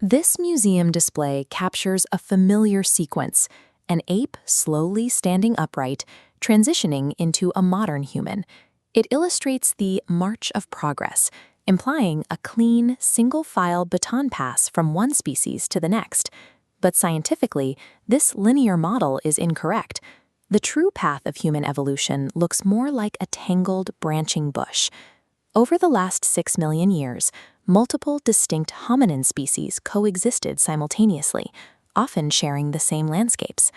This museum display captures a familiar sequence, an ape slowly standing upright, transitioning into a modern human. It illustrates the march of progress, implying a clean, single-file baton pass from one species to the next. But scientifically, this linear model is incorrect. The true path of human evolution looks more like a tangled, branching bush. Over the last 6 million years, multiple distinct hominin species coexisted simultaneously, often sharing the same landscapes.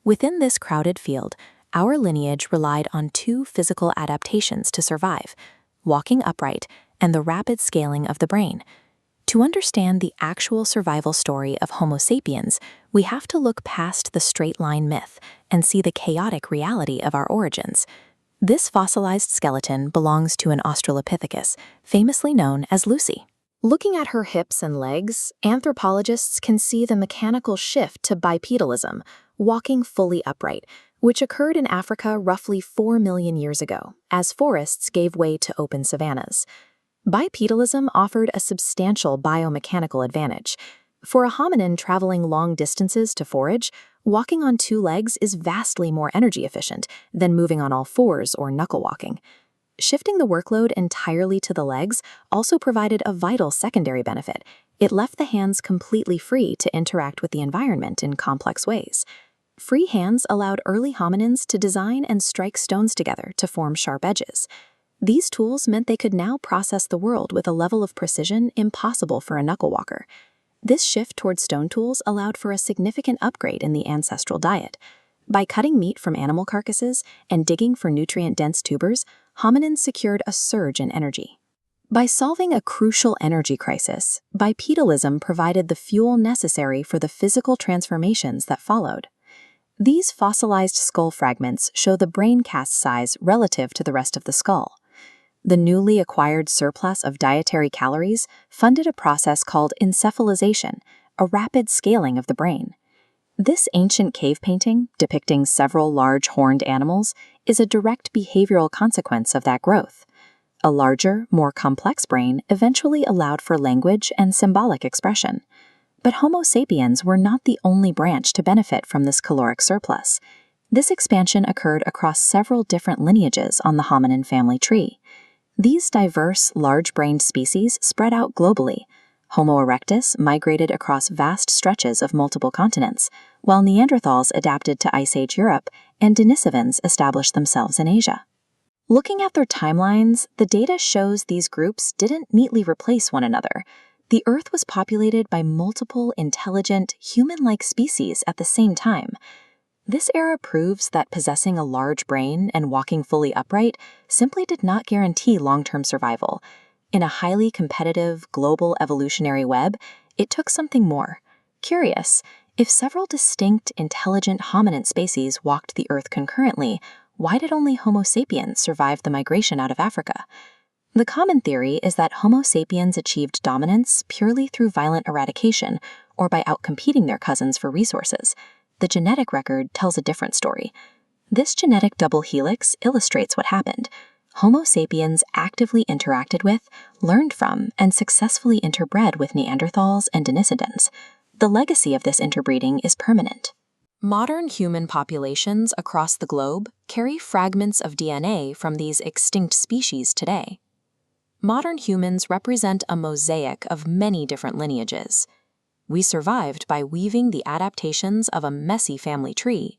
Within this crowded field, our lineage relied on two physical adaptations to survive: walking upright and the rapid scaling of the brain. To understand the actual survival story of Homo sapiens, we have to look past the straight-line myth and see the chaotic reality of our origins. This fossilized skeleton belongs to an Australopithecus, famously known as Lucy. Looking at her hips and legs, anthropologists can see the mechanical shift to bipedalism, walking fully upright, which occurred in Africa roughly 4 million years ago, as forests gave way to open savannas. Bipedalism offered a substantial biomechanical advantage. For a hominin traveling long distances to forage, walking on two legs is vastly more energy efficient than moving on all fours or knuckle walking. Shifting the workload entirely to the legs also provided a vital secondary benefit. It left the hands completely free to interact with the environment in complex ways. Free hands allowed early hominins to design and strike stones together to form sharp edges. These tools meant they could now process the world with a level of precision impossible for a knuckle walker. This shift toward stone tools allowed for a significant upgrade in the ancestral diet. By cutting meat from animal carcasses and digging for nutrient-dense tubers, hominins secured a surge in energy. By solving a crucial energy crisis, bipedalism provided the fuel necessary for the physical transformations that followed. These fossilized skull fragments show the brain cast size relative to the rest of the skull. The newly acquired surplus of dietary calories funded a process called encephalization, a rapid scaling of the brain. This ancient cave painting, depicting several large horned animals, is a direct behavioral consequence of that growth. A larger, more complex brain eventually allowed for language and symbolic expression. But Homo sapiens were not the only branch to benefit from this caloric surplus. This expansion occurred across several different lineages on the hominin family tree. These diverse, large-brained species spread out globally. Homo erectus migrated across vast stretches of multiple continents, while Neanderthals adapted to Ice Age Europe and Denisovans established themselves in Asia. Looking at their timelines, the data shows these groups didn't neatly replace one another. The Earth was populated by multiple intelligent, human-like species at the same time. This era proves that possessing a large brain and walking fully upright simply did not guarantee long-term survival. In a highly competitive, global evolutionary web, it took something more. Curious, if several distinct, intelligent hominin species walked the Earth concurrently, why did only Homo sapiens survive the migration out of Africa? The common theory is that Homo sapiens achieved dominance purely through violent eradication or by outcompeting their cousins for resources. The genetic record tells a different story. This genetic double helix illustrates what happened. Homo sapiens actively interacted with, learned from, and successfully interbred with Neanderthals and Denisovans. The legacy of this interbreeding is permanent. Modern human populations across the globe carry fragments of DNA from these extinct species today. Modern humans represent a mosaic of many different lineages. We survived by weaving the adaptations of a messy family tree